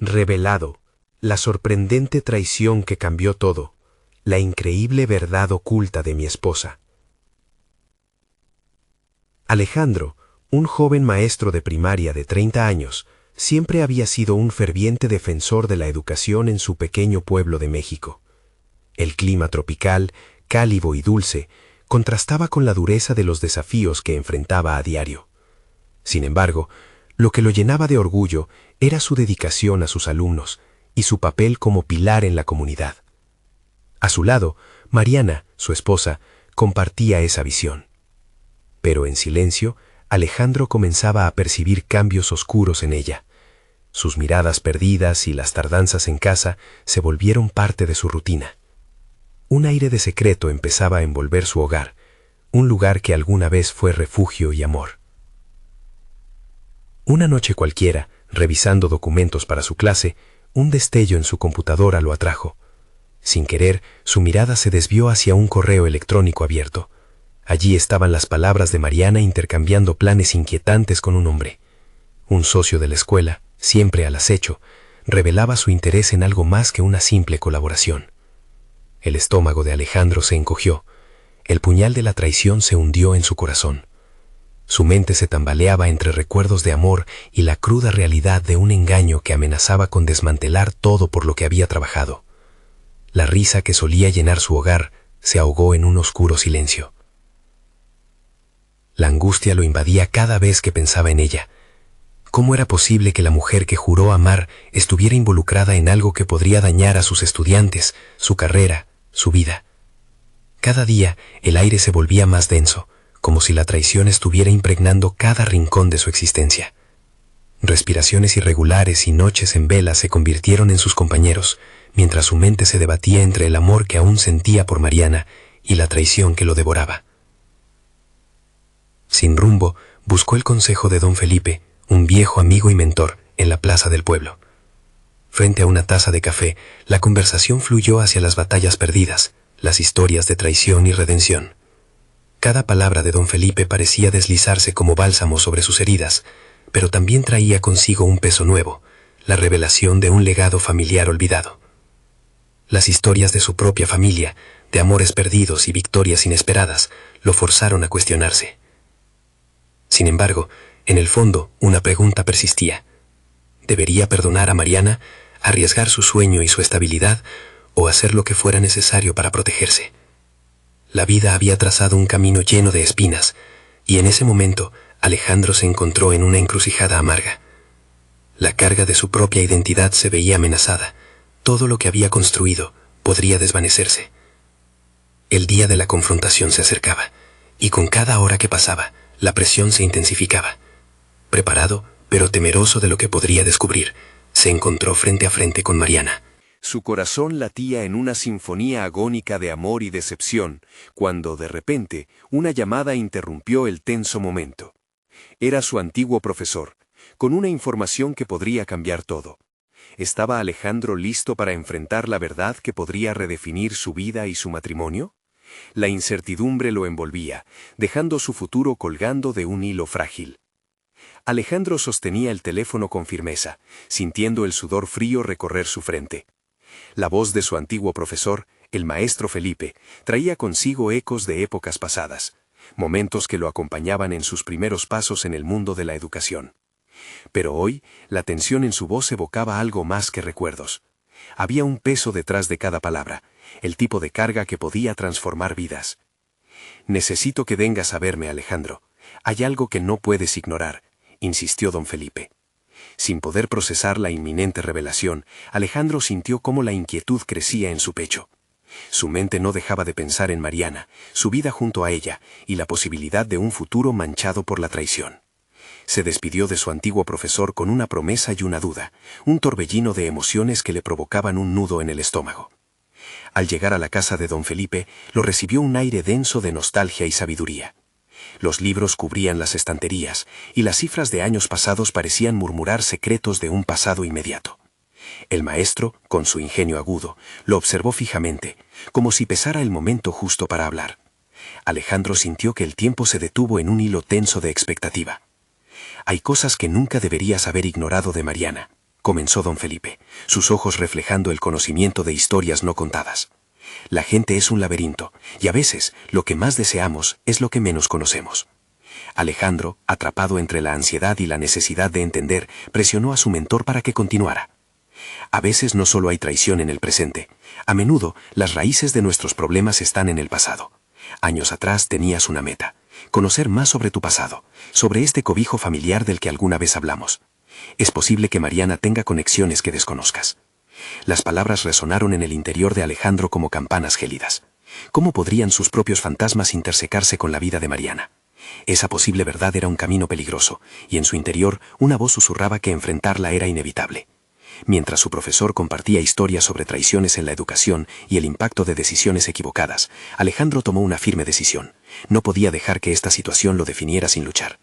Revelado, la sorprendente traición que cambió todo, la increíble verdad oculta de mi esposa. Alejandro, un joven maestro de primaria de 30 años, siempre había sido un ferviente defensor de la educación en su pequeño pueblo de México. El clima tropical, cálido y dulce, contrastaba con la dureza de los desafíos que enfrentaba a diario. Sin embargo, lo que lo llenaba de orgullo era su dedicación a sus alumnos y su papel como pilar en la comunidad. A su lado, Mariana, su esposa, compartía esa visión. Pero en silencio, Alejandro comenzaba a percibir cambios oscuros en ella. Sus miradas perdidas y las tardanzas en casa se volvieron parte de su rutina. Un aire de secreto empezaba a envolver su hogar, un lugar que alguna vez fue refugio y amor. Una noche cualquiera, revisando documentos para su clase, un destello en su computadora lo atrajo. Sin querer, su mirada se desvió hacia un correo electrónico abierto. Allí estaban las palabras de Mariana intercambiando planes inquietantes con un hombre. Un socio de la escuela, siempre al acecho, revelaba su interés en algo más que una simple colaboración. El estómago de Alejandro se encogió. El puñal de la traición se hundió en su corazón. Su mente se tambaleaba entre recuerdos de amor y la cruda realidad de un engaño que amenazaba con desmantelar todo por lo que había trabajado. La risa que solía llenar su hogar se ahogó en un oscuro silencio. La angustia lo invadía cada vez que pensaba en ella. ¿Cómo era posible que la mujer que juró amar estuviera involucrada en algo que podría dañar a sus estudiantes, su carrera, su vida? Cada día el aire se volvía más denso, como si la traición estuviera impregnando cada rincón de su existencia. Respiraciones irregulares y noches en vela se convirtieron en sus compañeros, mientras su mente se debatía entre el amor que aún sentía por Mariana y la traición que lo devoraba. Sin rumbo, buscó el consejo de don Felipe, un viejo amigo y mentor, en la plaza del pueblo. Frente a una taza de café, la conversación fluyó hacia las batallas perdidas, las historias de traición y redención. Cada palabra de don Felipe parecía deslizarse como bálsamo sobre sus heridas, pero también traía consigo un peso nuevo, la revelación de un legado familiar olvidado. Las historias de su propia familia, de amores perdidos y victorias inesperadas, lo forzaron a cuestionarse. Sin embargo, en el fondo, una pregunta persistía. ¿Debería perdonar a Mariana, arriesgar su sueño y su estabilidad, o hacer lo que fuera necesario para protegerse? La vida había trazado un camino lleno de espinas, y en ese momento Alejandro se encontró en una encrucijada amarga. La carga de su propia identidad se veía amenazada. Todo lo que había construido podría desvanecerse. El día de la confrontación se acercaba, y con cada hora que pasaba, la presión se intensificaba. Preparado, pero temeroso de lo que podría descubrir, se encontró frente a frente con Mariana. Su corazón latía en una sinfonía agónica de amor y decepción, cuando, de repente, una llamada interrumpió el tenso momento. Era su antiguo profesor, con una información que podría cambiar todo. ¿Estaba Alejandro listo para enfrentar la verdad que podría redefinir su vida y su matrimonio? La incertidumbre lo envolvía, dejando su futuro colgando de un hilo frágil. Alejandro sostenía el teléfono con firmeza, sintiendo el sudor frío recorrer su frente. La voz de su antiguo profesor, el maestro Felipe, traía consigo ecos de épocas pasadas, momentos que lo acompañaban en sus primeros pasos en el mundo de la educación. Pero hoy, la tensión en su voz evocaba algo más que recuerdos. Había un peso detrás de cada palabra, el tipo de carga que podía transformar vidas. «Necesito que vengas a verme, Alejandro. Hay algo que no puedes ignorar», insistió don Felipe. Sin poder procesar la inminente revelación, Alejandro sintió cómo la inquietud crecía en su pecho. Su mente no dejaba de pensar en Mariana, su vida junto a ella y la posibilidad de un futuro manchado por la traición. Se despidió de su antiguo profesor con una promesa y una duda, un torbellino de emociones que le provocaban un nudo en el estómago. Al llegar a la casa de don Felipe, lo recibió un aire denso de nostalgia y sabiduría. Los libros cubrían las estanterías, y las cifras de años pasados parecían murmurar secretos de un pasado inmediato. El maestro, con su ingenio agudo, lo observó fijamente, como si pesara el momento justo para hablar. Alejandro sintió que el tiempo se detuvo en un hilo tenso de expectativa. «Hay cosas que nunca deberías haber ignorado de Mariana», comenzó don Felipe, sus ojos reflejando el conocimiento de historias no contadas. La gente es un laberinto, y a veces lo que más deseamos es lo que menos conocemos. Alejandro, atrapado entre la ansiedad y la necesidad de entender, presionó a su mentor para que continuara. A veces no solo hay traición en el presente, a menudo las raíces de nuestros problemas están en el pasado. Años atrás tenías una meta, conocer más sobre tu pasado, sobre este cobijo familiar del que alguna vez hablamos. Es posible que Mariana tenga conexiones que desconozcas. Las palabras resonaron en el interior de Alejandro como campanas gélidas. ¿Cómo podrían sus propios fantasmas intersecarse con la vida de Mariana? Esa posible verdad era un camino peligroso, y en su interior una voz susurraba que enfrentarla era inevitable. Mientras su profesor compartía historias sobre traiciones en la educación y el impacto de decisiones equivocadas, Alejandro tomó una firme decisión. No podía dejar que esta situación lo definiera sin luchar.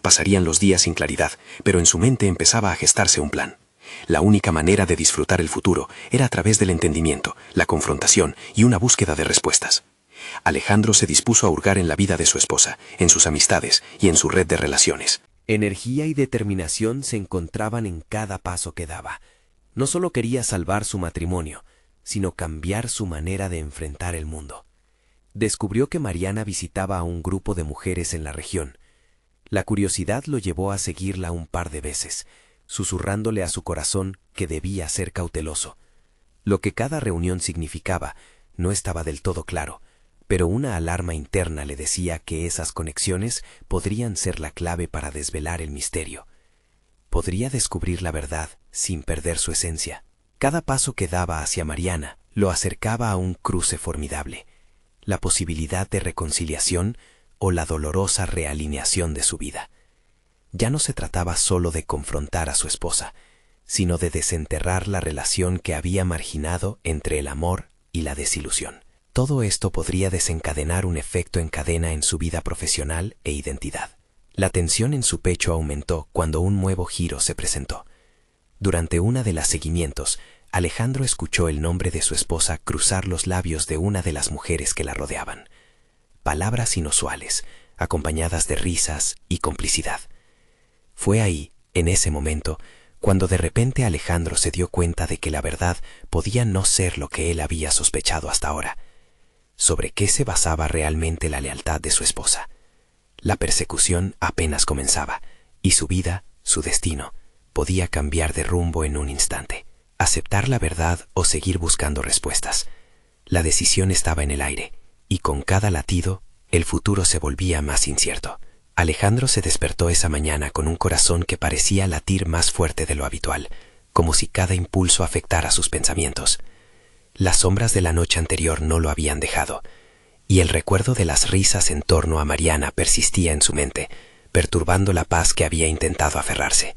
Pasarían los días sin claridad, pero en su mente empezaba a gestarse un plan. La única manera de disfrutar el futuro era a través del entendimiento, la confrontación y una búsqueda de respuestas. Alejandro se dispuso a hurgar en la vida de su esposa, en sus amistades y en su red de relaciones. Energía y determinación se encontraban en cada paso que daba. No solo quería salvar su matrimonio, sino cambiar su manera de enfrentar el mundo. Descubrió que Mariana visitaba a un grupo de mujeres en la región. La curiosidad lo llevó a seguirla un par de veces, susurrándole a su corazón que debía ser cauteloso. Lo que cada reunión significaba no estaba del todo claro, pero una alarma interna le decía que esas conexiones podrían ser la clave para desvelar el misterio. Podría descubrir la verdad sin perder su esencia. Cada paso que daba hacia Mariana lo acercaba a un cruce formidable, la posibilidad de reconciliación o la dolorosa realineación de su vida. Ya no se trataba solo de confrontar a su esposa, sino de desenterrar la relación que había marginado entre el amor y la desilusión. Todo esto podría desencadenar un efecto en cadena en su vida profesional e identidad. La tensión en su pecho aumentó cuando un nuevo giro se presentó. Durante una de las seguimientos, Alejandro escuchó el nombre de su esposa cruzar los labios de una de las mujeres que la rodeaban. Palabras inusuales, acompañadas de risas y complicidad. Fue ahí, en ese momento, cuando de repente Alejandro se dio cuenta de que la verdad podía no ser lo que él había sospechado hasta ahora. ¿Sobre qué se basaba realmente la lealtad de su esposa? La persecución apenas comenzaba, y su vida, su destino, podía cambiar de rumbo en un instante. Aceptar la verdad o seguir buscando respuestas. La decisión estaba en el aire, y con cada latido, el futuro se volvía más incierto. Alejandro se despertó esa mañana con un corazón que parecía latir más fuerte de lo habitual, como si cada impulso afectara sus pensamientos. Las sombras de la noche anterior no lo habían dejado, y el recuerdo de las risas en torno a Mariana persistía en su mente, perturbando la paz que había intentado aferrarse.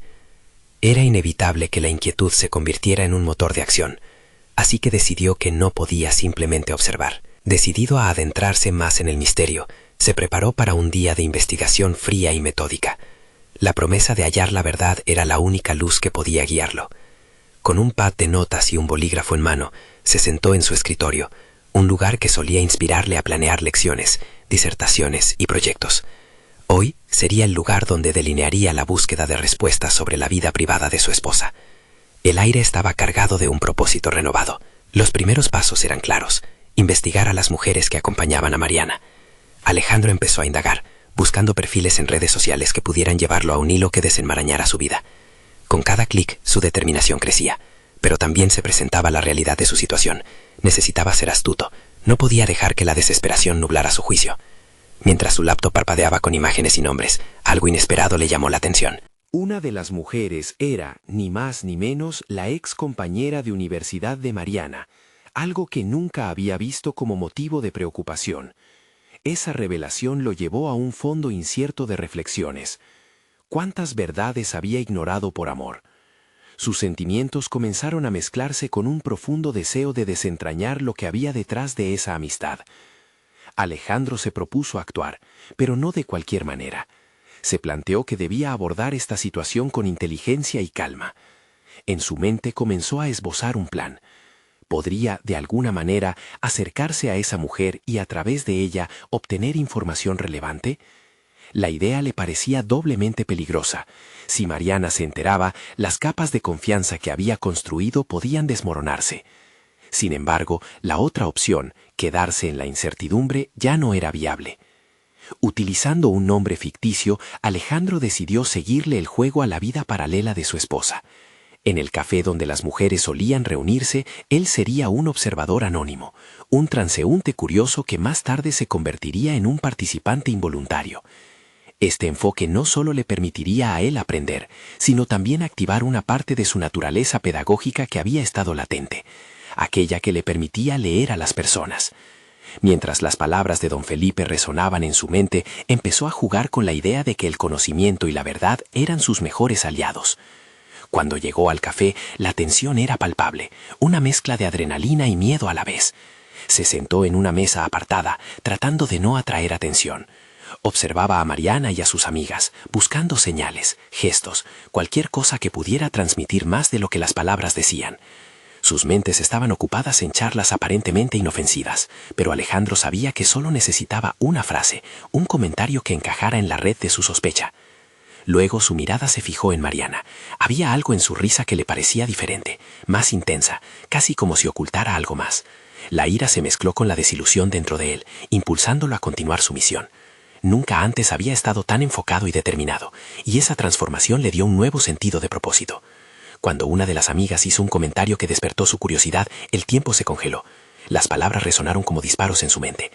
Era inevitable que la inquietud se convirtiera en un motor de acción, así que decidió que no podía simplemente observar. Decidido a adentrarse más en el misterio, se preparó para un día de investigación fría y metódica. La promesa de hallar la verdad era la única luz que podía guiarlo. Con un pad de notas y un bolígrafo en mano, se sentó en su escritorio, un lugar que solía inspirarle a planear lecciones, disertaciones y proyectos. Hoy sería el lugar donde delinearía la búsqueda de respuestas sobre la vida privada de su esposa. El aire estaba cargado de un propósito renovado. Los primeros pasos eran claros: investigar a las mujeres que acompañaban a Mariana. Alejandro empezó a indagar, buscando perfiles en redes sociales que pudieran llevarlo a un hilo que desenmarañara su vida. Con cada clic, su determinación crecía, pero también se presentaba la realidad de su situación. Necesitaba ser astuto, no podía dejar que la desesperación nublara su juicio. Mientras su laptop parpadeaba con imágenes y nombres, algo inesperado le llamó la atención. Una de las mujeres era, ni más ni menos, la ex compañera de universidad de Mariana, algo que nunca había visto como motivo de preocupación. Esa revelación lo llevó a un fondo incierto de reflexiones. ¿Cuántas verdades había ignorado por amor? Sus sentimientos comenzaron a mezclarse con un profundo deseo de desentrañar lo que había detrás de esa amistad. Alejandro se propuso actuar, pero no de cualquier manera. Se planteó que debía abordar esta situación con inteligencia y calma. En su mente comenzó a esbozar un plan. Podría, de alguna manera, acercarse a esa mujer y a través de ella obtener información relevante. La idea le parecía doblemente peligrosa. Si Mariana se enteraba, las capas de confianza que había construido podían desmoronarse. Sin embargo, la otra opción, quedarse en la incertidumbre, ya no era viable. Utilizando un nombre ficticio, Alejandro decidió seguirle el juego a la vida paralela de su esposa. En el café donde las mujeres solían reunirse, él sería un observador anónimo, un transeúnte curioso que más tarde se convertiría en un participante involuntario. Este enfoque no solo le permitiría a él aprender, sino también activar una parte de su naturaleza pedagógica que había estado latente, aquella que le permitía leer a las personas. Mientras las palabras de don Felipe resonaban en su mente, empezó a jugar con la idea de que el conocimiento y la verdad eran sus mejores aliados. Cuando llegó al café, la tensión era palpable, una mezcla de adrenalina y miedo a la vez. Se sentó en una mesa apartada, tratando de no atraer atención. Observaba a Mariana y a sus amigas, buscando señales, gestos, cualquier cosa que pudiera transmitir más de lo que las palabras decían. Sus mentes estaban ocupadas en charlas aparentemente inofensivas, pero Alejandro sabía que solo necesitaba una frase, un comentario que encajara en la red de su sospecha. Luego su mirada se fijó en Mariana. Había algo en su risa que le parecía diferente, más intensa, casi como si ocultara algo más. La ira se mezcló con la desilusión dentro de él, impulsándolo a continuar su misión. Nunca antes había estado tan enfocado y determinado, y esa transformación le dio un nuevo sentido de propósito. Cuando una de las amigas hizo un comentario que despertó su curiosidad, el tiempo se congeló. Las palabras resonaron como disparos en su mente.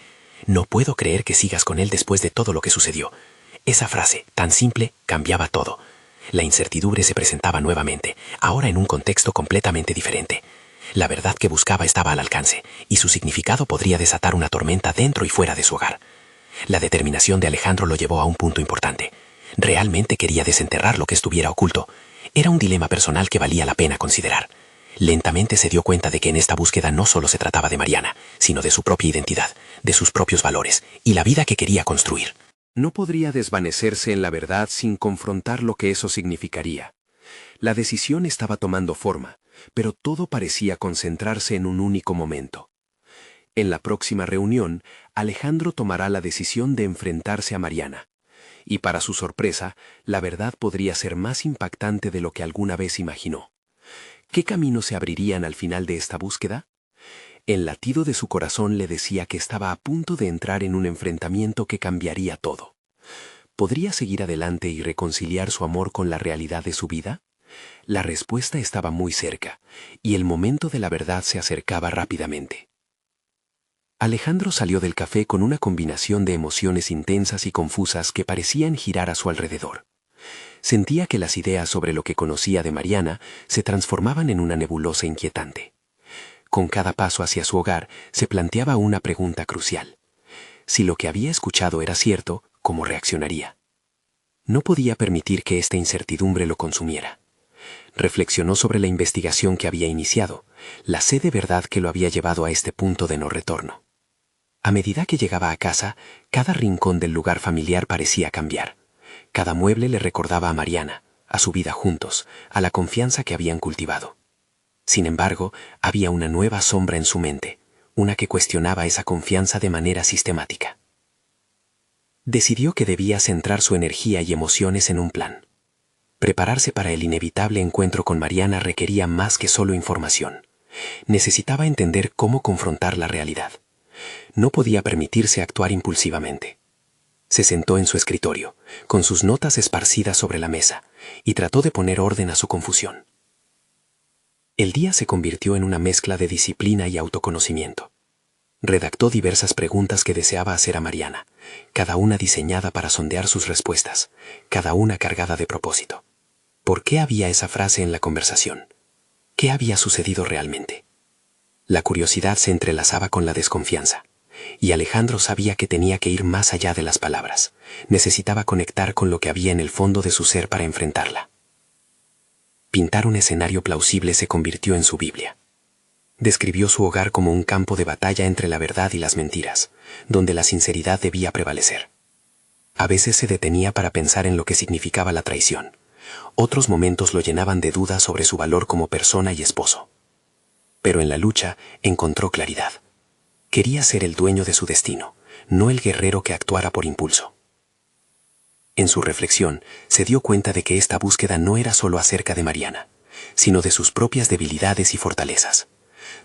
«No puedo creer que sigas con él después de todo lo que sucedió». Esa frase, tan simple, cambiaba todo. La incertidumbre se presentaba nuevamente, ahora en un contexto completamente diferente. La verdad que buscaba estaba al alcance, y su significado podría desatar una tormenta dentro y fuera de su hogar. La determinación de Alejandro lo llevó a un punto importante. Realmente quería desenterrar lo que estuviera oculto. Era un dilema personal que valía la pena considerar. Lentamente se dio cuenta de que en esta búsqueda no solo se trataba de Mariana, sino de su propia identidad, de sus propios valores y la vida que quería construir. No podría desvanecerse en la verdad sin confrontar lo que eso significaría. La decisión estaba tomando forma, pero todo parecía concentrarse en un único momento. En la próxima reunión, Alejandro tomará la decisión de enfrentarse a Mariana. Y para su sorpresa, la verdad podría ser más impactante de lo que alguna vez imaginó. ¿Qué caminos se abrirían al final de esta búsqueda? El latido de su corazón le decía que estaba a punto de entrar en un enfrentamiento que cambiaría todo. ¿Podría seguir adelante y reconciliar su amor con la realidad de su vida? La respuesta estaba muy cerca, y el momento de la verdad se acercaba rápidamente. Alejandro salió del café con una combinación de emociones intensas y confusas que parecían girar a su alrededor. Sentía que las ideas sobre lo que conocía de Mariana se transformaban en una nebulosa inquietante. Con cada paso hacia su hogar, se planteaba una pregunta crucial. Si lo que había escuchado era cierto, ¿cómo reaccionaría? No podía permitir que esta incertidumbre lo consumiera. Reflexionó sobre la investigación que había iniciado, la sed de verdad que lo había llevado a este punto de no retorno. A medida que llegaba a casa, cada rincón del lugar familiar parecía cambiar. Cada mueble le recordaba a Mariana, a su vida juntos, a la confianza que habían cultivado. Sin embargo, había una nueva sombra en su mente, una que cuestionaba esa confianza de manera sistemática. Decidió que debía centrar su energía y emociones en un plan. Prepararse para el inevitable encuentro con Mariana requería más que solo información. Necesitaba entender cómo confrontar la realidad. No podía permitirse actuar impulsivamente. Se sentó en su escritorio, con sus notas esparcidas sobre la mesa, y trató de poner orden a su confusión. El día se convirtió en una mezcla de disciplina y autoconocimiento. Redactó diversas preguntas que deseaba hacer a Mariana, cada una diseñada para sondear sus respuestas, cada una cargada de propósito. ¿Por qué había esa frase en la conversación? ¿Qué había sucedido realmente? La curiosidad se entrelazaba con la desconfianza, y Alejandro sabía que tenía que ir más allá de las palabras. Necesitaba conectar con lo que había en el fondo de su ser para enfrentarla. Pintar un escenario plausible se convirtió en su Biblia. Describió su hogar como un campo de batalla entre la verdad y las mentiras, donde la sinceridad debía prevalecer. A veces se detenía para pensar en lo que significaba la traición. Otros momentos lo llenaban de dudas sobre su valor como persona y esposo. Pero en la lucha encontró claridad. Quería ser el dueño de su destino, no el guerrero que actuara por impulso. En su reflexión, se dio cuenta de que esta búsqueda no era solo acerca de Mariana, sino de sus propias debilidades y fortalezas.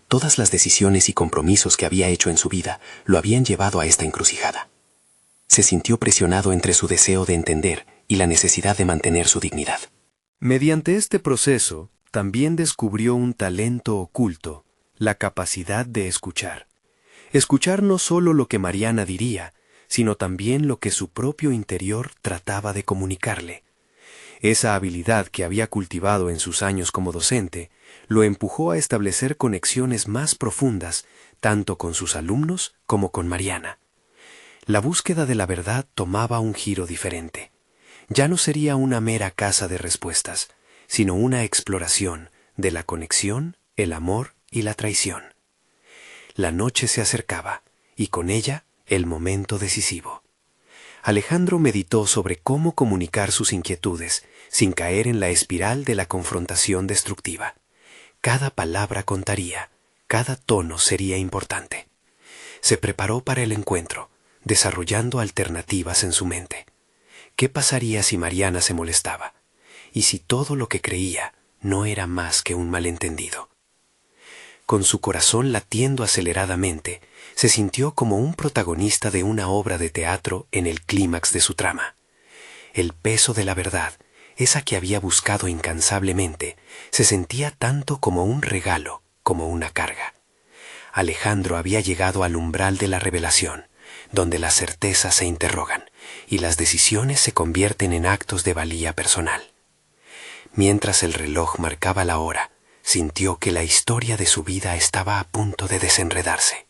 Todas las decisiones y compromisos que había hecho en su vida lo habían llevado a esta encrucijada. Se sintió presionado entre su deseo de entender y la necesidad de mantener su dignidad. Mediante este proceso, también descubrió un talento oculto, la capacidad de escuchar. Escuchar no solo lo que Mariana diría, sino también lo que su propio interior trataba de comunicarle. Esa habilidad que había cultivado en sus años como docente lo empujó a establecer conexiones más profundas, tanto con sus alumnos como con Mariana. La búsqueda de la verdad tomaba un giro diferente. Ya no sería una mera caza de respuestas, sino una exploración de la conexión, el amor y la traición. La noche se acercaba, y con ella el momento decisivo. Alejandro meditó sobre cómo comunicar sus inquietudes sin caer en la espiral de la confrontación destructiva. Cada palabra contaría, cada tono sería importante. Se preparó para el encuentro, desarrollando alternativas en su mente. ¿Qué pasaría si Mariana se molestaba? ¿Y si todo lo que creía no era más que un malentendido? Con su corazón latiendo aceleradamente, se sintió como un protagonista de una obra de teatro en el clímax de su trama. El peso de la verdad, esa que había buscado incansablemente, se sentía tanto como un regalo, como una carga. Alejandro había llegado al umbral de la revelación, donde las certezas se interrogan y las decisiones se convierten en actos de valía personal. Mientras el reloj marcaba la hora, sintió que la historia de su vida estaba a punto de desenredarse.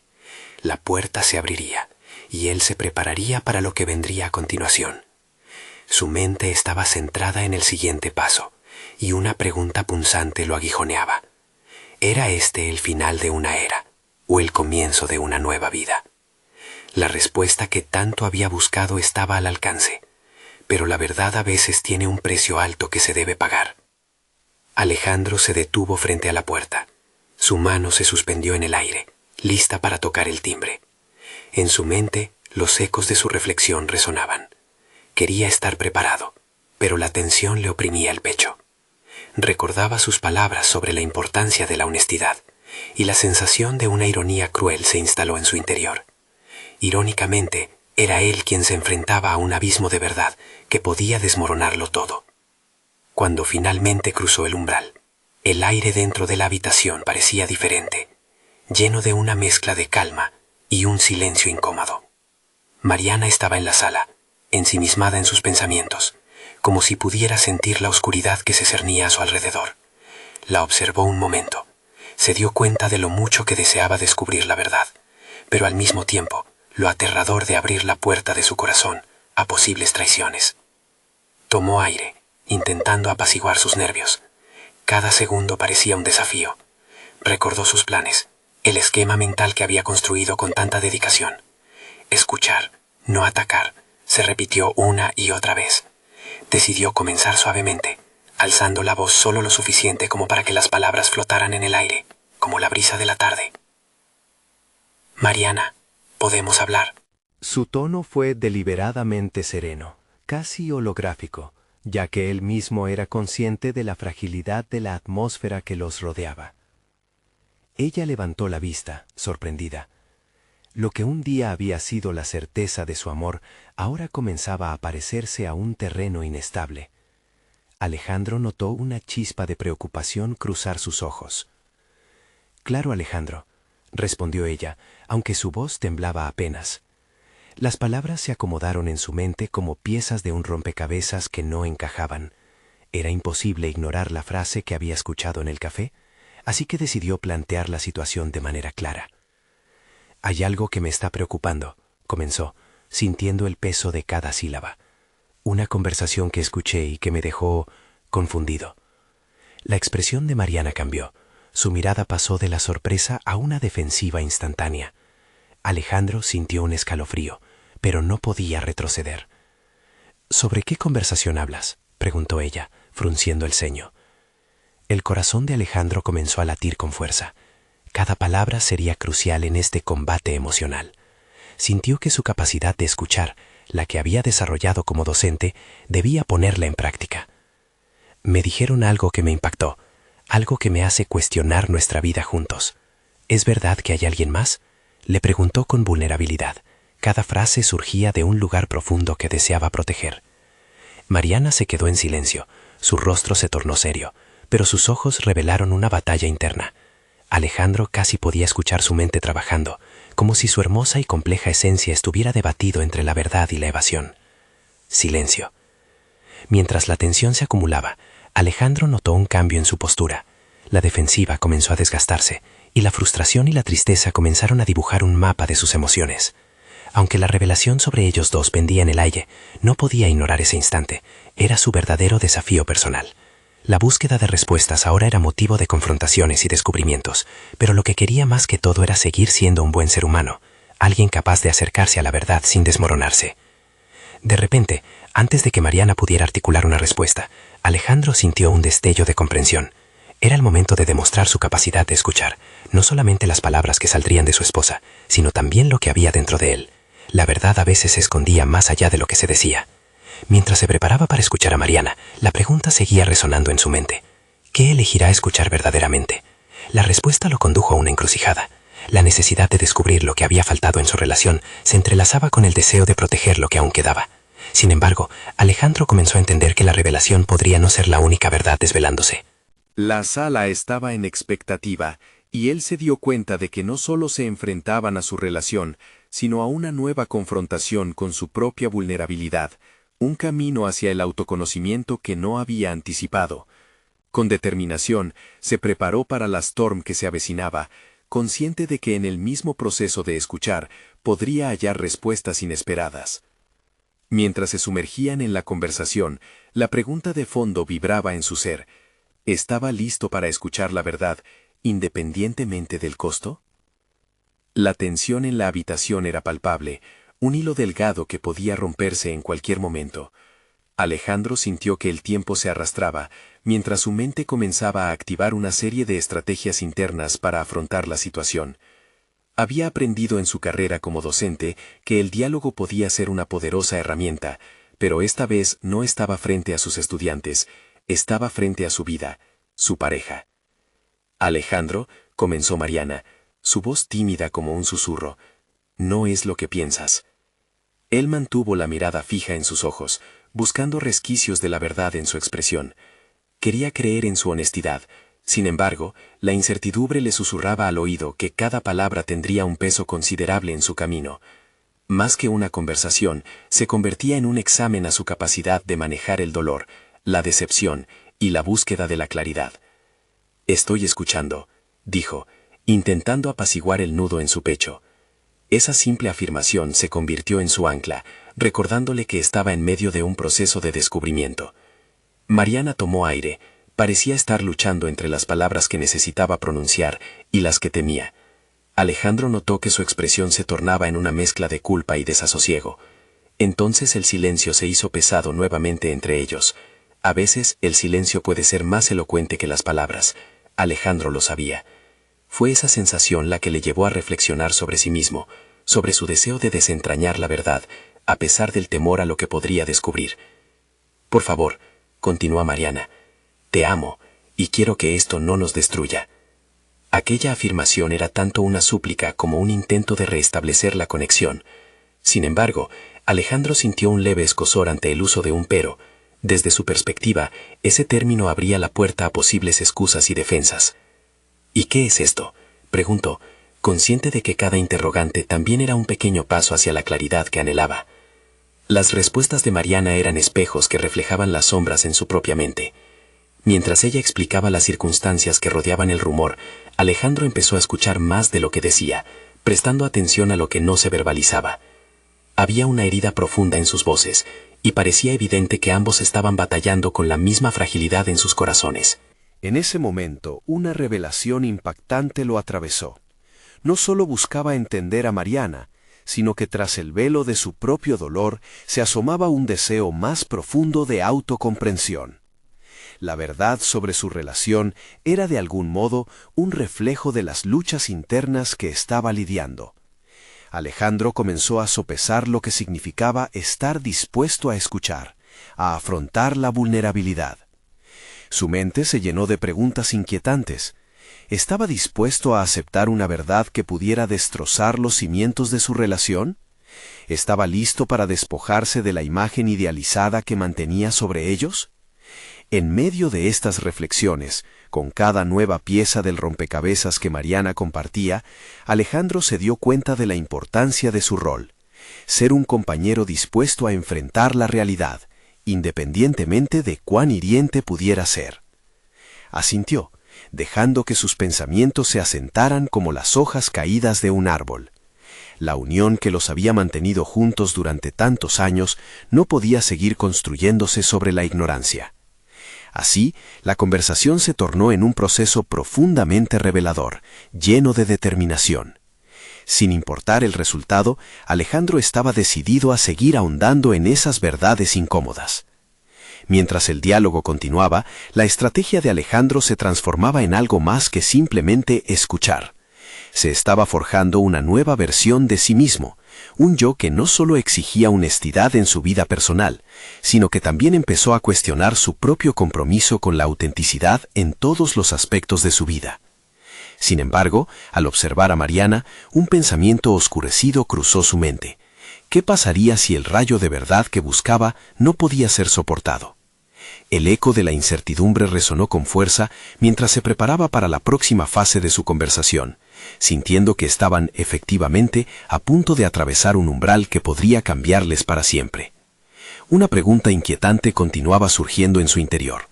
La puerta se abriría y él se prepararía para lo que vendría a continuación. Su mente estaba centrada en el siguiente paso y una pregunta punzante lo aguijoneaba. ¿Era este el final de una era o el comienzo de una nueva vida? La respuesta que tanto había buscado estaba al alcance, pero la verdad a veces tiene un precio alto que se debe pagar. Alejandro se detuvo frente a la puerta. Su mano se suspendió en el aire, lista para tocar el timbre. En su mente, los ecos de su reflexión resonaban. Quería estar preparado, pero la tensión le oprimía el pecho. Recordaba sus palabras sobre la importancia de la honestidad, y la sensación de una ironía cruel se instaló en su interior. Irónicamente, era él quien se enfrentaba a un abismo de verdad que podía desmoronarlo todo. Cuando finalmente cruzó el umbral, el aire dentro de la habitación parecía diferente, lleno de una mezcla de calma y un silencio incómodo. Mariana estaba en la sala, ensimismada en sus pensamientos, como si pudiera sentir la oscuridad que se cernía a su alrededor. La observó un momento. Se dio cuenta de lo mucho que deseaba descubrir la verdad, pero al mismo tiempo, lo aterrador de abrir la puerta de su corazón a posibles traiciones. Tomó aire, intentando apaciguar sus nervios. Cada segundo parecía un desafío. Recordó sus planes, el esquema mental que había construido con tanta dedicación. Escuchar, no atacar, se repitió una y otra vez. Decidió comenzar suavemente, alzando la voz solo lo suficiente como para que las palabras flotaran en el aire, como la brisa de la tarde. Mariana, ¿podemos hablar? Su tono fue deliberadamente sereno, casi holográfico, ya que él mismo era consciente de la fragilidad de la atmósfera que los rodeaba. Ella levantó la vista, sorprendida. Lo que un día había sido la certeza de su amor, ahora comenzaba a parecerse a un terreno inestable. Alejandro notó una chispa de preocupación cruzar sus ojos. «Claro, Alejandro», respondió ella, aunque su voz temblaba apenas. Las palabras se acomodaron en su mente como piezas de un rompecabezas que no encajaban. Era imposible ignorar la frase que había escuchado en el café, así que decidió plantear la situación de manera clara. «Hay algo que me está preocupando», comenzó, sintiendo el peso de cada sílaba. «Una conversación que escuché y que me dejó confundido». La expresión de Mariana cambió. Su mirada pasó de la sorpresa a una defensiva instantánea. Alejandro sintió un escalofrío, pero no podía retroceder. «¿Sobre qué conversación hablas?», preguntó ella, frunciendo el ceño. El corazón de Alejandro comenzó a latir con fuerza. Cada palabra sería crucial en este combate emocional. Sintió que su capacidad de escuchar la que había desarrollado como docente, debía ponerla en práctica. Me dijeron algo que me impactó, algo que me hace cuestionar nuestra vida juntos. ¿Es verdad que hay alguien más?, le preguntó con vulnerabilidad. Cada frase surgía de un lugar profundo que deseaba proteger. Mariana se quedó en silencio, su rostro se tornó serio, pero sus ojos revelaron una batalla interna. Alejandro casi podía escuchar su mente trabajando, como si su hermosa y compleja esencia estuviera debatido entre la verdad y la evasión. Silencio. Mientras la tensión se acumulaba, Alejandro notó un cambio en su postura. La defensiva comenzó a desgastarse, y la frustración y la tristeza comenzaron a dibujar un mapa de sus emociones. Aunque la revelación sobre ellos dos pendía en el aire, no podía ignorar ese instante. Era su verdadero desafío personal. La búsqueda de respuestas ahora era motivo de confrontaciones y descubrimientos, pero lo que quería más que todo era seguir siendo un buen ser humano, alguien capaz de acercarse a la verdad sin desmoronarse. De repente, antes de que Mariana pudiera articular una respuesta, Alejandro sintió un destello de comprensión. Era el momento de demostrar su capacidad de escuchar, no solamente las palabras que saldrían de su esposa, sino también lo que había dentro de él. La verdad a veces se escondía más allá de lo que se decía. Mientras se preparaba para escuchar a Mariana, la pregunta seguía resonando en su mente. ¿Qué elegirá escuchar verdaderamente? La respuesta lo condujo a una encrucijada. La necesidad de descubrir lo que había faltado en su relación se entrelazaba con el deseo de proteger lo que aún quedaba. Sin embargo, Alejandro comenzó a entender que la revelación podría no ser la única verdad desvelándose. La sala estaba en expectativa, y él se dio cuenta de que no solo se enfrentaban a su relación, sino a una nueva confrontación con su propia vulnerabilidad, un camino hacia el autoconocimiento que no había anticipado. Con determinación, se preparó para la storm que se avecinaba, consciente de que en el mismo proceso de escuchar podría hallar respuestas inesperadas. Mientras se sumergían en la conversación, la pregunta de fondo vibraba en su ser. ¿Estaba listo para escuchar la verdad, independientemente del costo? La tensión en la habitación era palpable, un hilo delgado que podía romperse en cualquier momento. Alejandro sintió que el tiempo se arrastraba, mientras su mente comenzaba a activar una serie de estrategias internas para afrontar la situación. Había aprendido en su carrera como docente que el diálogo podía ser una poderosa herramienta, pero esta vez no estaba frente a sus estudiantes, estaba frente a su vida, su pareja. Alejandro, comenzó Mariana, su voz tímida como un susurro. No es lo que piensas. Él mantuvo la mirada fija en sus ojos, buscando resquicios de la verdad en su expresión. Quería creer en su honestidad. Sin embargo, la incertidumbre le susurraba al oído que cada palabra tendría un peso considerable en su camino. Más que una conversación, se convertía en un examen a su capacidad de manejar el dolor, la decepción y la búsqueda de la claridad. Estoy escuchando, dijo, intentando apaciguar el nudo en su pecho. Esa simple afirmación se convirtió en su ancla, recordándole que estaba en medio de un proceso de descubrimiento. Mariana tomó aire, parecía estar luchando entre las palabras que necesitaba pronunciar y las que temía. Alejandro notó que su expresión se tornaba en una mezcla de culpa y desasosiego. Entonces el silencio se hizo pesado nuevamente entre ellos. A veces el silencio puede ser más elocuente que las palabras. Alejandro lo sabía. Fue esa sensación la que le llevó a reflexionar sobre sí mismo, sobre su deseo de desentrañar la verdad, a pesar del temor a lo que podría descubrir. Por favor, continuó Mariana, te amo, y quiero que esto no nos destruya. Aquella afirmación era tanto una súplica como un intento de restablecer la conexión. Sin embargo, Alejandro sintió un leve escozor ante el uso de un pero. Desde su perspectiva, ese término abría la puerta a posibles excusas y defensas. ¿Y qué es esto?, preguntó, consciente de que cada interrogante también era un pequeño paso hacia la claridad que anhelaba. Las respuestas de Mariana eran espejos que reflejaban las sombras en su propia mente. Mientras ella explicaba las circunstancias que rodeaban el rumor, Alejandro empezó a escuchar más de lo que decía, prestando atención a lo que no se verbalizaba. Había una herida profunda en sus voces, y parecía evidente que ambos estaban batallando con la misma fragilidad en sus corazones. En ese momento, una revelación impactante lo atravesó. No solo buscaba entender a Mariana, sino que tras el velo de su propio dolor se asomaba un deseo más profundo de autocomprensión. La verdad sobre su relación era de algún modo un reflejo de las luchas internas que estaba lidiando. Alejandro comenzó a sopesar lo que significaba estar dispuesto a escuchar, a afrontar la vulnerabilidad. Su mente se llenó de preguntas inquietantes. ¿Estaba dispuesto a aceptar una verdad que pudiera destrozar los cimientos de su relación? ¿Estaba listo para despojarse de la imagen idealizada que mantenía sobre ellos? En medio de estas reflexiones, con cada nueva pieza del rompecabezas que Mariana compartía, Alejandro se dio cuenta de la importancia de su rol: ser un compañero dispuesto a enfrentar la realidad, independientemente de cuán hiriente pudiera ser. Asintió, dejando que sus pensamientos se asentaran como las hojas caídas de un árbol. La unión que los había mantenido juntos durante tantos años no podía seguir construyéndose sobre la ignorancia. Así, la conversación se tornó en un proceso profundamente revelador, lleno de determinación. Sin importar el resultado, Alejandro estaba decidido a seguir ahondando en esas verdades incómodas. Mientras el diálogo continuaba, la estrategia de Alejandro se transformaba en algo más que simplemente escuchar. Se estaba forjando una nueva versión de sí mismo, un yo que no solo exigía honestidad en su vida personal, sino que también empezó a cuestionar su propio compromiso con la autenticidad en todos los aspectos de su vida. Sin embargo, al observar a Mariana, un pensamiento oscurecido cruzó su mente. ¿Qué pasaría si el rayo de verdad que buscaba no podía ser soportado? El eco de la incertidumbre resonó con fuerza mientras se preparaba para la próxima fase de su conversación, sintiendo que estaban efectivamente a punto de atravesar un umbral que podría cambiarles para siempre. Una pregunta inquietante continuaba surgiendo en su interior.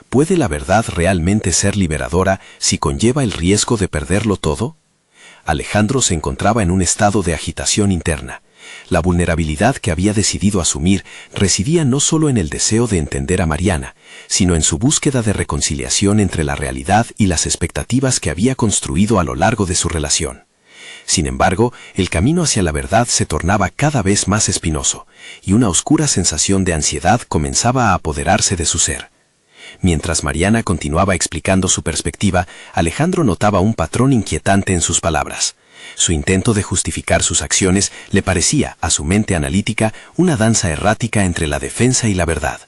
¿Puede la verdad realmente ser liberadora si conlleva el riesgo de perderlo todo? Alejandro se encontraba en un estado de agitación interna. La vulnerabilidad que había decidido asumir residía no solo en el deseo de entender a Mariana, sino en su búsqueda de reconciliación entre la realidad y las expectativas que había construido a lo largo de su relación. Sin embargo, el camino hacia la verdad se tornaba cada vez más espinoso, y una oscura sensación de ansiedad comenzaba a apoderarse de su ser. Mientras Mariana continuaba explicando su perspectiva, Alejandro notaba un patrón inquietante en sus palabras. Su intento de justificar sus acciones le parecía, a su mente analítica, una danza errática entre la defensa y la verdad.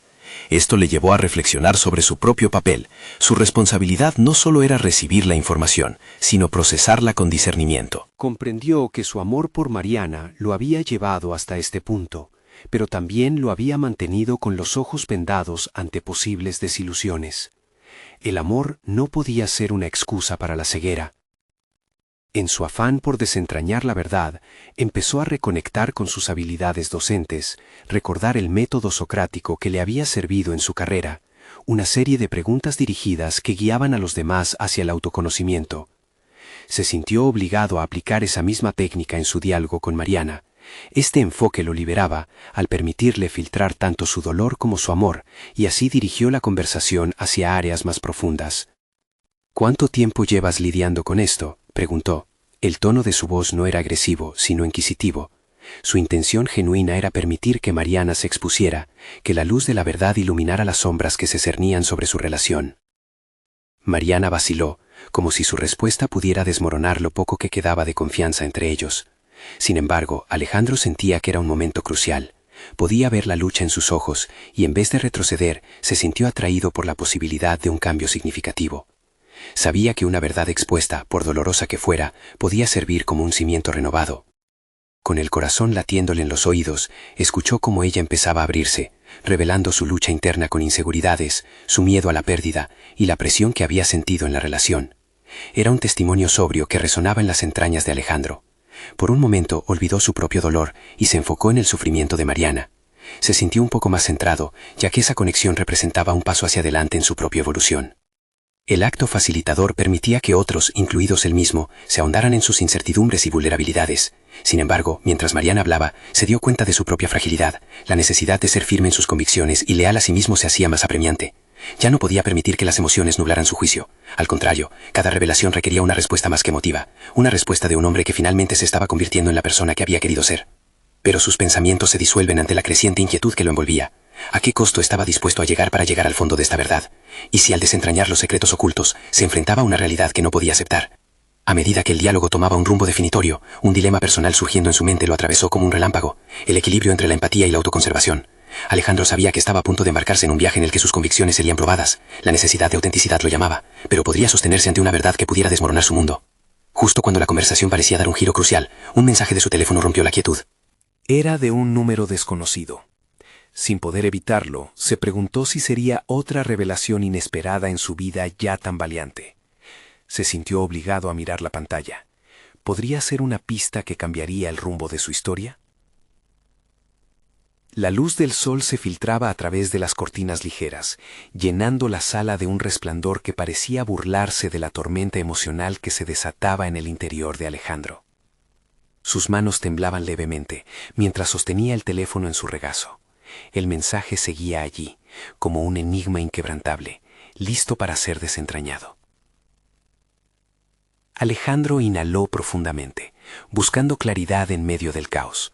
Esto le llevó a reflexionar sobre su propio papel. Su responsabilidad no solo era recibir la información, sino procesarla con discernimiento. Comprendió que su amor por Mariana lo había llevado hasta este punto, pero también lo había mantenido con los ojos vendados ante posibles desilusiones. El amor no podía ser una excusa para la ceguera. En su afán por desentrañar la verdad, empezó a reconectar con sus habilidades docentes, recordar el método socrático que le había servido en su carrera, una serie de preguntas dirigidas que guiaban a los demás hacia el autoconocimiento. Se sintió obligado a aplicar esa misma técnica en su diálogo con Mariana. Este enfoque lo liberaba al permitirle filtrar tanto su dolor como su amor, y así dirigió la conversación hacia áreas más profundas. ¿Cuánto tiempo llevas lidiando con esto?, preguntó. El tono de su voz no era agresivo, sino inquisitivo. Su intención genuina era permitir que Mariana se expusiera, que la luz de la verdad iluminara las sombras que se cernían sobre su relación. Mariana vaciló, como si su respuesta pudiera desmoronar lo poco que quedaba de confianza entre ellos. Sin embargo, Alejandro sentía que era un momento crucial. Podía ver la lucha en sus ojos, y en vez de retroceder, se sintió atraído por la posibilidad de un cambio significativo. Sabía que una verdad expuesta, por dolorosa que fuera, podía servir como un cimiento renovado. Con el corazón latiéndole en los oídos, escuchó cómo ella empezaba a abrirse, revelando su lucha interna con inseguridades, su miedo a la pérdida y la presión que había sentido en la relación. Era un testimonio sobrio que resonaba en las entrañas de Alejandro. Por un momento olvidó su propio dolor y se enfocó en el sufrimiento de Mariana. Se sintió un poco más centrado, ya que esa conexión representaba un paso hacia adelante en su propia evolución. El acto facilitador permitía que otros, incluidos él mismo, se ahondaran en sus incertidumbres y vulnerabilidades. Sin embargo, mientras Mariana hablaba, se dio cuenta de su propia fragilidad. La necesidad de ser firme en sus convicciones y leal a sí mismo se hacía más apremiante. Ya no podía permitir que las emociones nublaran su juicio. Al contrario, cada revelación requería una respuesta más que emotiva, una respuesta de un hombre que finalmente se estaba convirtiendo en la persona que había querido ser. Pero sus pensamientos se disuelven ante la creciente inquietud que lo envolvía. ¿A qué costo estaba dispuesto a llegar para llegar al fondo de esta verdad? ¿Y si al desentrañar los secretos ocultos se enfrentaba a una realidad que no podía aceptar? A medida que el diálogo tomaba un rumbo definitorio, un dilema personal surgiendo en su mente lo atravesó como un relámpago, el equilibrio entre la empatía y la autoconservación. Alejandro sabía que estaba a punto de embarcarse en un viaje en el que sus convicciones serían probadas, la necesidad de autenticidad lo llamaba, pero podría sostenerse ante una verdad que pudiera desmoronar su mundo. Justo cuando la conversación parecía dar un giro crucial, un mensaje de su teléfono rompió la quietud. Era de un número desconocido. Sin poder evitarlo, se preguntó si sería otra revelación inesperada en su vida ya tan valiente. Se sintió obligado a mirar la pantalla. ¿Podría ser una pista que cambiaría el rumbo de su historia? La luz del sol se filtraba a través de las cortinas ligeras, llenando la sala de un resplandor que parecía burlarse de la tormenta emocional que se desataba en el interior de Alejandro. Sus manos temblaban levemente, mientras sostenía el teléfono en su regazo. El mensaje seguía allí, como un enigma inquebrantable, listo para ser desentrañado. Alejandro inhaló profundamente, buscando claridad en medio del caos.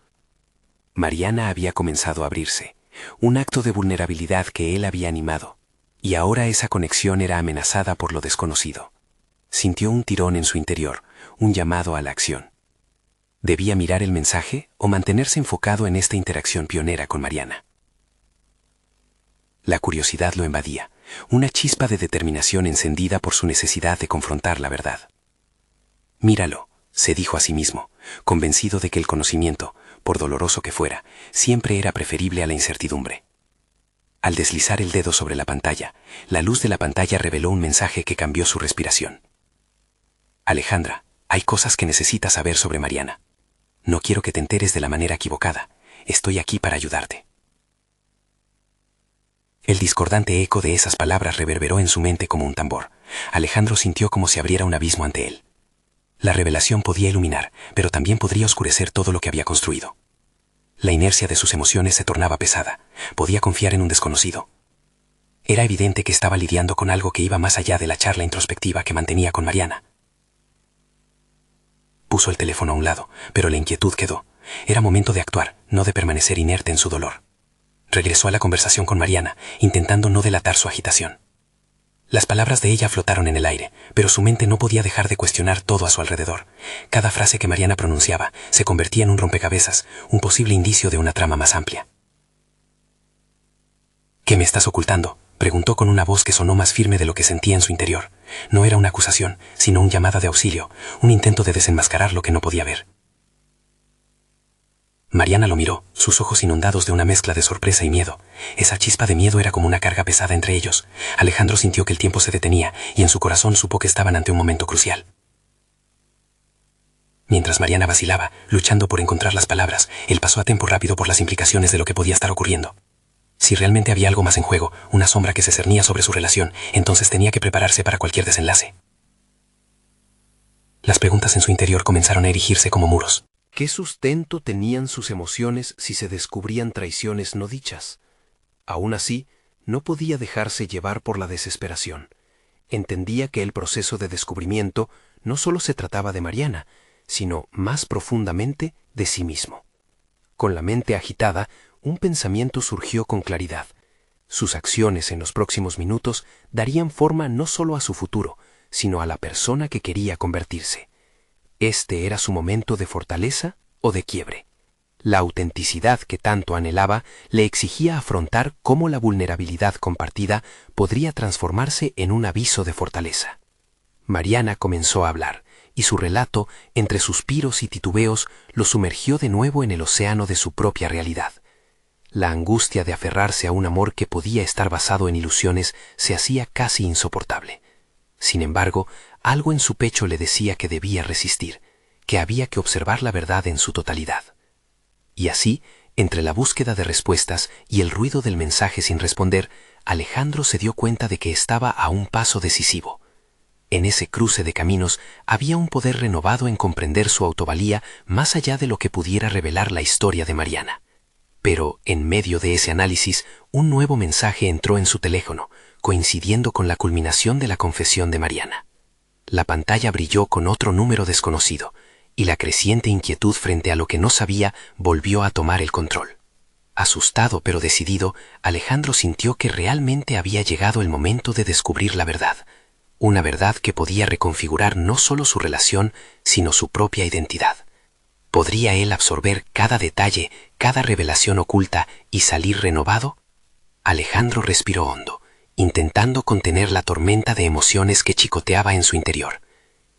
Mariana había comenzado a abrirse, un acto de vulnerabilidad que él había animado, y ahora esa conexión era amenazada por lo desconocido. Sintió un tirón en su interior, un llamado a la acción. ¿Debía mirar el mensaje o mantenerse enfocado en esta interacción pionera con Mariana? La curiosidad lo invadía, una chispa de determinación encendida por su necesidad de confrontar la verdad. Míralo, se dijo a sí mismo, convencido de que el conocimiento, por doloroso que fuera, siempre era preferible a la incertidumbre. Al deslizar el dedo sobre la pantalla, la luz de la pantalla reveló un mensaje que cambió su respiración. Alejandra, hay cosas que necesitas saber sobre Mariana. No quiero que te enteres de la manera equivocada. Estoy aquí para ayudarte. El discordante eco de esas palabras reverberó en su mente como un tambor. Alejandro sintió como si abriera un abismo ante él. La revelación podía iluminar, pero también podría oscurecer todo lo que había construido. La inercia de sus emociones se tornaba pesada. Podía confiar en un desconocido. Era evidente que estaba lidiando con algo que iba más allá de la charla introspectiva que mantenía con Mariana. Puso el teléfono a un lado, pero la inquietud quedó. Era momento de actuar, no de permanecer inerte en su dolor. Regresó a la conversación con Mariana, intentando no delatar su agitación. Las palabras de ella flotaron en el aire, pero su mente no podía dejar de cuestionar todo a su alrededor. Cada frase que Mariana pronunciaba se convertía en un rompecabezas, un posible indicio de una trama más amplia. ¿Qué me estás ocultando?, preguntó con una voz que sonó más firme de lo que sentía en su interior. No era una acusación, sino un llamado de auxilio, un intento de desenmascarar lo que no podía ver. Mariana lo miró, sus ojos inundados de una mezcla de sorpresa y miedo. Esa chispa de miedo era como una carga pesada entre ellos. Alejandro sintió que el tiempo se detenía y en su corazón supo que estaban ante un momento crucial. Mientras Mariana vacilaba, luchando por encontrar las palabras, él pasó a tiempo rápido por las implicaciones de lo que podía estar ocurriendo. Si realmente había algo más en juego, una sombra que se cernía sobre su relación, entonces tenía que prepararse para cualquier desenlace. Las preguntas en su interior comenzaron a erigirse como muros. ¿Qué sustento tenían sus emociones si se descubrían traiciones no dichas? Aún así, no podía dejarse llevar por la desesperación. Entendía que el proceso de descubrimiento no solo se trataba de Mariana, sino más profundamente de sí mismo. Con la mente agitada, un pensamiento surgió con claridad. Sus acciones en los próximos minutos darían forma no solo a su futuro, sino a la persona que quería convertirse. ¿Este era su momento de fortaleza o de quiebre? La autenticidad que tanto anhelaba le exigía afrontar cómo la vulnerabilidad compartida podría transformarse en un aviso de fortaleza. Mariana comenzó a hablar, y su relato, entre suspiros y titubeos, lo sumergió de nuevo en el océano de su propia realidad. La angustia de aferrarse a un amor que podía estar basado en ilusiones se hacía casi insoportable. Sin embargo, algo en su pecho le decía que debía resistir, que había que observar la verdad en su totalidad. Y así, entre la búsqueda de respuestas y el ruido del mensaje sin responder, Alejandro se dio cuenta de que estaba a un paso decisivo. En ese cruce de caminos había un poder renovado en comprender su autovalía más allá de lo que pudiera revelar la historia de Mariana. Pero, en medio de ese análisis, un nuevo mensaje entró en su teléfono, coincidiendo con la culminación de la confesión de Mariana. La pantalla brilló con otro número desconocido, y la creciente inquietud frente a lo que no sabía volvió a tomar el control. Asustado pero decidido, Alejandro sintió que realmente había llegado el momento de descubrir la verdad. una verdad que podía reconfigurar no solo su relación, sino su propia identidad. ¿Podría él absorber cada detalle, cada revelación oculta y salir renovado? Alejandro respiró hondo, intentando contener la tormenta de emociones que chicoteaba en su interior.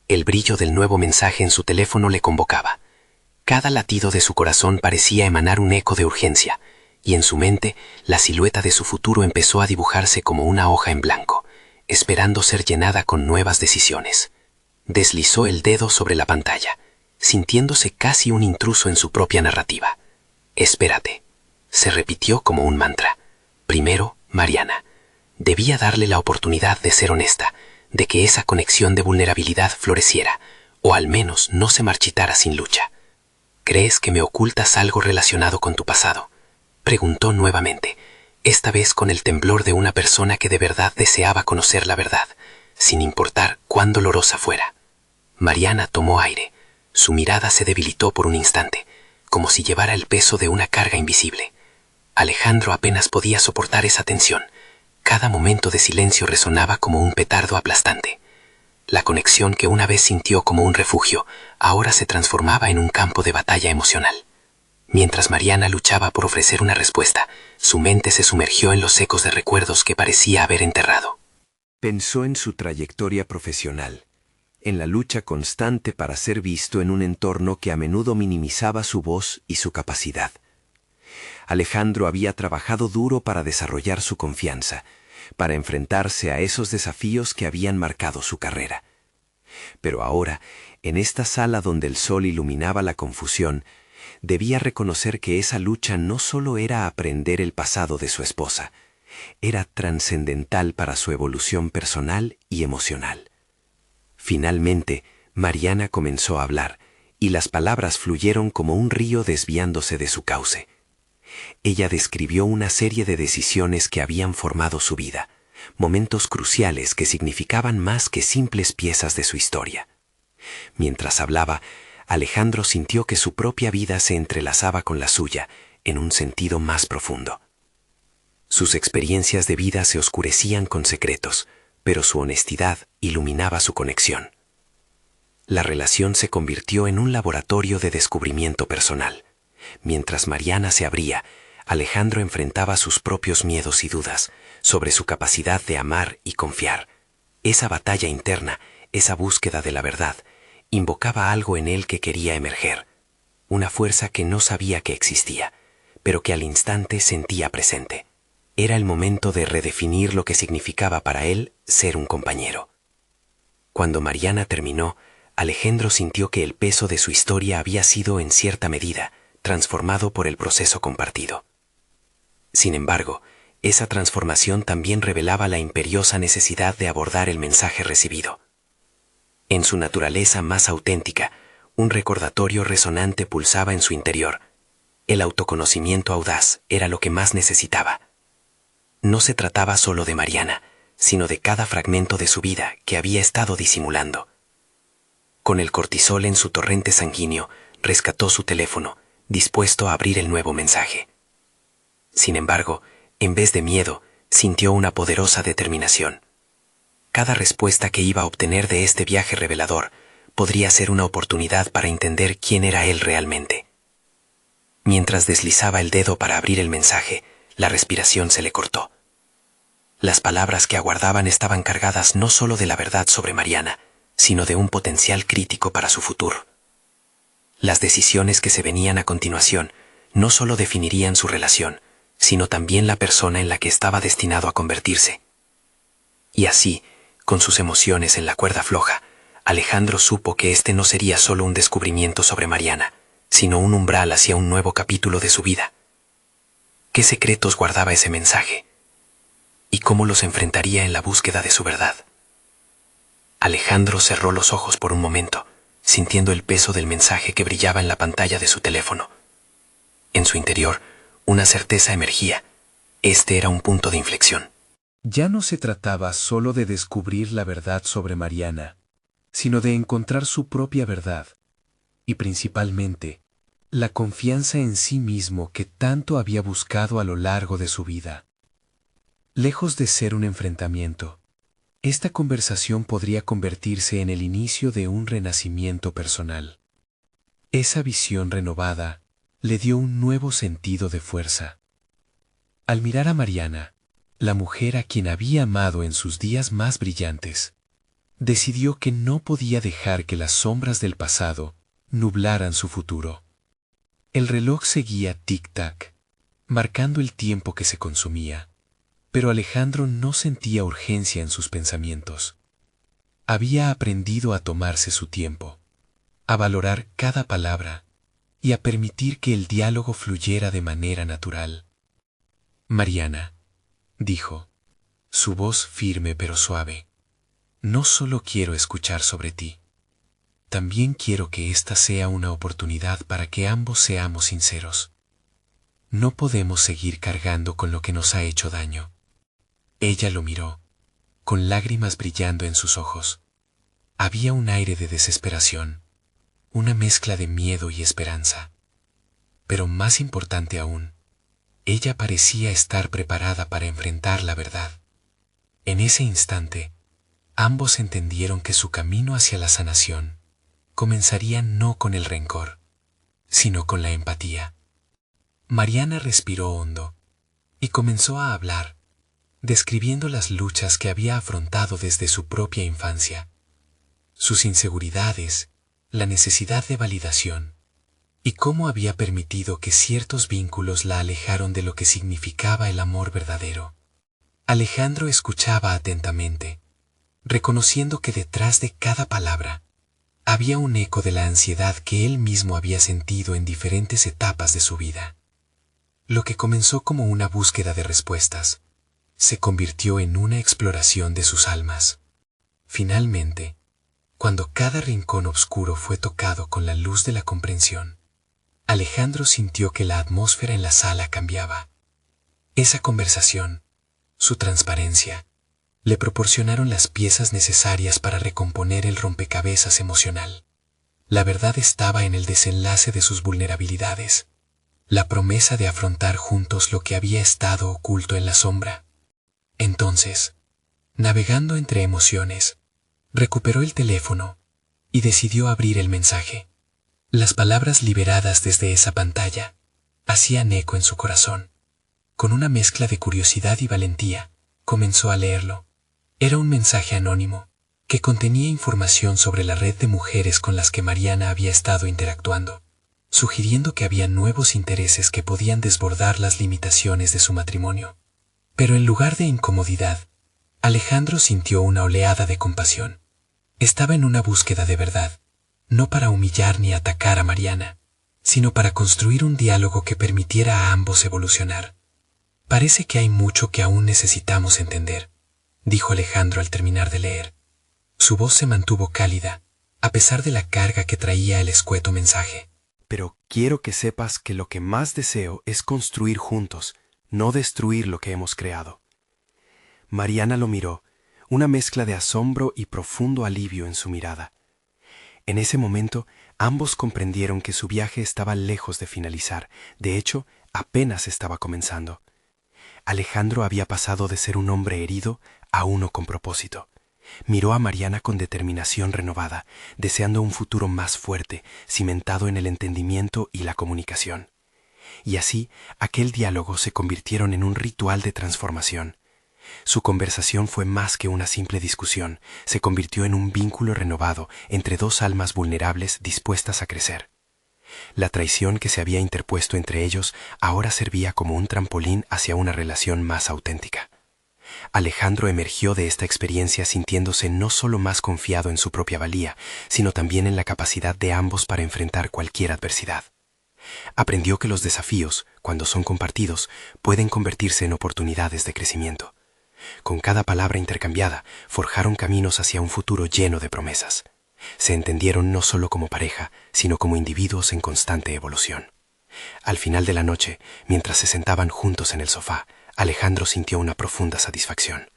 El brillo del nuevo mensaje en su teléfono le convocaba. Cada latido de su corazón parecía emanar un eco de urgencia, y en su mente la silueta de su futuro empezó a dibujarse como una hoja en blanco, esperando ser llenada con nuevas decisiones. Deslizó el dedo sobre la pantalla, sintiéndose casi un intruso en su propia narrativa. Espérate, se repitió como un mantra. Primero, Mariana. Debía darle la oportunidad de ser honesta, de que esa conexión de vulnerabilidad floreciera, o al menos no se marchitara sin lucha. ¿Crees que me ocultas algo relacionado con tu pasado?, preguntó nuevamente, esta vez con el temblor de una persona que de verdad deseaba conocer la verdad, sin importar cuán dolorosa fuera. Mariana tomó aire. Su mirada se debilitó por un instante, como si llevara el peso de una carga invisible. Alejandro apenas podía soportar esa tensión. Cada momento de silencio resonaba como un petardo aplastante. La conexión que una vez sintió como un refugio, ahora se transformaba en un campo de batalla emocional. Mientras Mariana luchaba por ofrecer una respuesta, su mente se sumergió en los ecos de recuerdos que parecía haber enterrado. Pensó en su trayectoria profesional, en la lucha constante para ser visto en un entorno que a menudo minimizaba su voz y su capacidad. Alejandro había trabajado duro para desarrollar su confianza, para enfrentarse a esos desafíos que habían marcado su carrera. Pero ahora, en esta sala donde el sol iluminaba la confusión, debía reconocer que esa lucha no solo era aprender el pasado de su esposa, era trascendental para su evolución personal y emocional. Finalmente, Mariana comenzó a hablar, y las palabras fluyeron como un río desviándose de su cauce. Ella describió una serie de decisiones que habían formado su vida, momentos cruciales que significaban más que simples piezas de su historia. Mientras hablaba, Alejandro sintió que su propia vida se entrelazaba con la suya en un sentido más profundo. Sus experiencias de vida se oscurecían con secretos, pero su honestidad iluminaba su conexión. La relación se convirtió en un laboratorio de descubrimiento personal. Mientras Mariana se abría, Alejandro enfrentaba sus propios miedos y dudas sobre su capacidad de amar y confiar. Esa batalla interna, esa búsqueda de la verdad, invocaba algo en él que quería emerger, una fuerza que no sabía que existía, pero que al instante sentía presente. Era el momento de redefinir lo que significaba para él ser un compañero. Cuando Mariana terminó, Alejandro sintió que el peso de su historia había sido en cierta medida transformado por el proceso compartido. Sin embargo, esa transformación también revelaba la imperiosa necesidad de abordar el mensaje recibido. En su naturaleza más auténtica, un recordatorio resonante pulsaba en su interior. El autoconocimiento audaz era lo que más necesitaba. No se trataba solo de Mariana, sino de cada fragmento de su vida que había estado disimulando. Con el cortisol en su torrente sanguíneo, rescató su teléfono, dispuesto a abrir el nuevo mensaje. Sin embargo, en vez de miedo, sintió una poderosa determinación. Cada respuesta que iba a obtener de este viaje revelador podría ser una oportunidad para entender quién era él realmente. Mientras deslizaba el dedo para abrir el mensaje, la respiración se le cortó. Las palabras que aguardaban estaban cargadas no solo de la verdad sobre Mariana, sino de un potencial crítico para su futuro. Las decisiones que se venían a continuación no solo definirían su relación, sino también la persona en la que estaba destinado a convertirse. Y así, con sus emociones en la cuerda floja, Alejandro supo que este no sería solo un descubrimiento sobre Mariana, sino un umbral hacia un nuevo capítulo de su vida. ¿Qué secretos guardaba ese mensaje? ¿Y cómo los enfrentaría en la búsqueda de su verdad? Alejandro cerró los ojos por un momento, sintiendo el peso del mensaje que brillaba en la pantalla de su teléfono. En su interior, una certeza emergía. Este era un punto de inflexión. Ya no se trataba solo de descubrir la verdad sobre Mariana, sino de encontrar su propia verdad, y principalmente, la confianza en sí mismo que tanto había buscado a lo largo de su vida. Lejos de ser un enfrentamiento, Esta conversación podría convertirse en el inicio de un renacimiento personal. Esa visión renovada le dio un nuevo sentido de fuerza. Al mirar a Mariana, la mujer a quien había amado en sus días más brillantes, decidió que no podía dejar que las sombras del pasado nublaran su futuro. El reloj seguía tic-tac, marcando el tiempo que se consumía, pero Alejandro no sentía urgencia en sus pensamientos. Había aprendido a tomarse su tiempo, a valorar cada palabra y a permitir que el diálogo fluyera de manera natural. Mariana, dijo, su voz firme pero suave, no solo quiero escuchar sobre ti. También quiero que esta sea una oportunidad para que ambos seamos sinceros. No podemos seguir cargando con lo que nos ha hecho daño. Ella lo miró, con lágrimas brillando en sus ojos. Había un aire de desesperación, una mezcla de miedo y esperanza. Pero más importante aún, ella parecía estar preparada para enfrentar la verdad. En ese instante, ambos entendieron que su camino hacia la sanación comenzaría no con el rencor, sino con la empatía. Mariana respiró hondo y comenzó a hablar, describiendo las luchas que había afrontado desde su propia infancia, sus inseguridades, la necesidad de validación, y cómo había permitido que ciertos vínculos la alejaron de lo que significaba el amor verdadero. Alejandro escuchaba atentamente, reconociendo que detrás de cada palabra había un eco de la ansiedad que él mismo había sentido en diferentes etapas de su vida. Lo que comenzó como una búsqueda de respuestas se convirtió en una exploración de sus almas. Finalmente, cuando cada rincón oscuro fue tocado con la luz de la comprensión, Alejandro sintió que la atmósfera en la sala cambiaba. Esa conversación, su transparencia, le proporcionaron las piezas necesarias para recomponer el rompecabezas emocional. La verdad estaba en el desenlace de sus vulnerabilidades, la promesa de afrontar juntos lo que había estado oculto en la sombra. Entonces, navegando entre emociones, recuperó el teléfono y decidió abrir el mensaje. Las palabras liberadas desde esa pantalla hacían eco en su corazón. Con una mezcla de curiosidad y valentía, comenzó a leerlo. Era un mensaje anónimo, que contenía información sobre la red de mujeres con las que Mariana había estado interactuando, sugiriendo que había nuevos intereses que podían desbordar las limitaciones de su matrimonio. Pero en lugar de incomodidad, Alejandro sintió una oleada de compasión. Estaba en una búsqueda de verdad, no para humillar ni atacar a Mariana, sino para construir un diálogo que permitiera a ambos evolucionar. Parece que hay mucho que aún necesitamos entender, dijo Alejandro al terminar de leer. Su voz se mantuvo cálida, a pesar de la carga que traía el escueto mensaje. Pero quiero que sepas que lo que más deseo es construir juntos, no destruir lo que hemos creado. Mariana lo miró, una mezcla de asombro y profundo alivio en su mirada. En ese momento, ambos comprendieron que su viaje estaba lejos de finalizar, de hecho, apenas estaba comenzando. Alejandro había pasado de ser un hombre herido a uno con propósito. Miró a Mariana con determinación renovada, deseando un futuro más fuerte, cimentado en el entendimiento y la comunicación. Y así, aquel diálogo se convirtieron en un ritual de transformación. Su conversación fue más que una simple discusión, se convirtió en un vínculo renovado entre dos almas vulnerables dispuestas a crecer. La traición que se había interpuesto entre ellos ahora servía como un trampolín hacia una relación más auténtica. Alejandro emergió de esta experiencia sintiéndose no solo más confiado en su propia valía, sino también en la capacidad de ambos para enfrentar cualquier adversidad. Aprendió que los desafíos, cuando son compartidos, pueden convertirse en oportunidades de crecimiento. Con cada palabra intercambiada, forjaron caminos hacia un futuro lleno de promesas. Se entendieron no solo como pareja, sino como individuos en constante evolución. Al final de la noche, mientras se sentaban juntos en el sofá, Alejandro sintió una profunda satisfacción.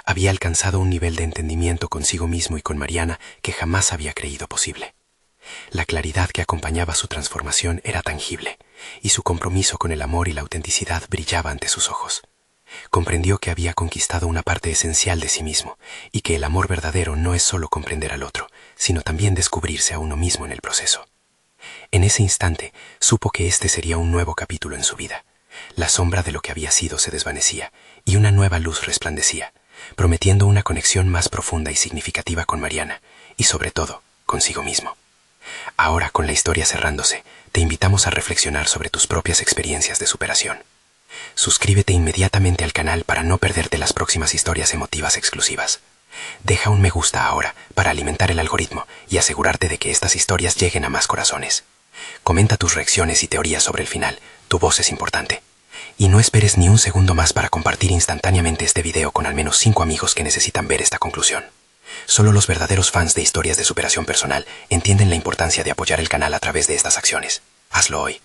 Había alcanzado un nivel de entendimiento consigo mismo y con Mariana que jamás había creído posible. La claridad que acompañaba su transformación era tangible, y su compromiso con el amor y la autenticidad brillaba ante sus ojos. Comprendió que había conquistado una parte esencial de sí mismo y que el amor verdadero no es solo comprender al otro, sino también descubrirse a uno mismo en el proceso. En ese instante, supo que este sería un nuevo capítulo en su vida. La sombra de lo que había sido se desvanecía y una nueva luz resplandecía, prometiendo una conexión más profunda y significativa con Mariana y, sobre todo, consigo mismo. Ahora, con la historia cerrándose, te invitamos a reflexionar sobre tus propias experiencias de superación. Suscríbete inmediatamente al canal para no perderte las próximas historias emotivas exclusivas. Deja un me gusta ahora para alimentar el algoritmo y asegurarte de que estas historias lleguen a más corazones. Comenta tus reacciones y teorías sobre el final, tu voz es importante. Y no esperes ni un segundo más para compartir instantáneamente este video con al menos 5 amigos que necesitan ver esta conclusión. Solo los verdaderos fans de historias de superación personal entienden la importancia de apoyar el canal a través de estas acciones. Hazlo hoy.